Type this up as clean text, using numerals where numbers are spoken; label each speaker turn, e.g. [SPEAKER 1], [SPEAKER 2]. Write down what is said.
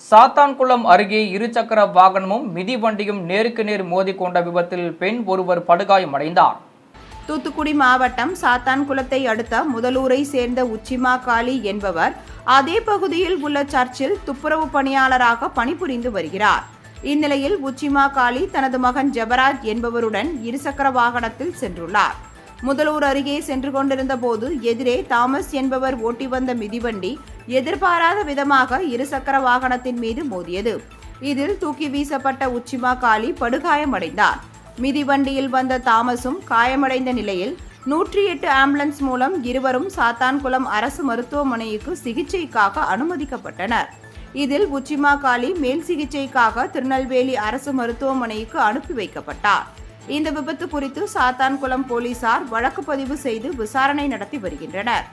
[SPEAKER 1] சாத்தான்குளம் அருகே இருசக்கர வாகனமும் மிதிவண்டியும் நேருக்கு நேர் மோதிக்கொண்ட விபத்தில் பெண் ஒருவர் படுகாயமடைந்தார்.
[SPEAKER 2] தூத்துக்குடி மாவட்டம் சாத்தான்குளத்தை அடுத்த முதலூரை சேர்ந்த உச்சிமா காளி என்பவர் அதே பகுதியில் உள்ள சர்ச்சில் துப்புரவு பணியாளராக பணிபுரிந்து வருகிறார். இந்நிலையில் உச்சிமா காளி தனது மகன் ஜெபராஜ் என்பவருடன் இருசக்கர வாகனத்தில் சென்றுள்ளார். முதலூர் அருகே சென்று கொண்டிருந்த போது எதிரே தாமஸ் என்பவர் ஓட்டி வந்த மிதிவண்டி எதிர்பாராத விதமாக இருசக்கர வாகனத்தின் மீது மோதியது. இதில் தூக்கி வீசப்பட்ட உச்சிமா காளி படுகாயமடைந்தார். மிதிவண்டியில் வந்த தாமஸும் காயமடைந்த நிலையில் 108 ஆம்புலன்ஸ் மூலம் இருவரும் சாத்தான்குளம் அரசு மருத்துவமனைக்கு சிகிச்சைக்காக அனுமதிக்கப்பட்டனர். இதில் உச்சிமா காளி மேல் சிகிச்சைக்காக திருநெல்வேலி அரசு மருத்துவமனைக்கு அனுப்பி வைக்கப்பட்டார். இந்த விபத்து குறித்து சாத்தான்குளம் போலீசார் வழக்கு பதிவு செய்து விசாரணை நடத்தி வருகின்றனர்.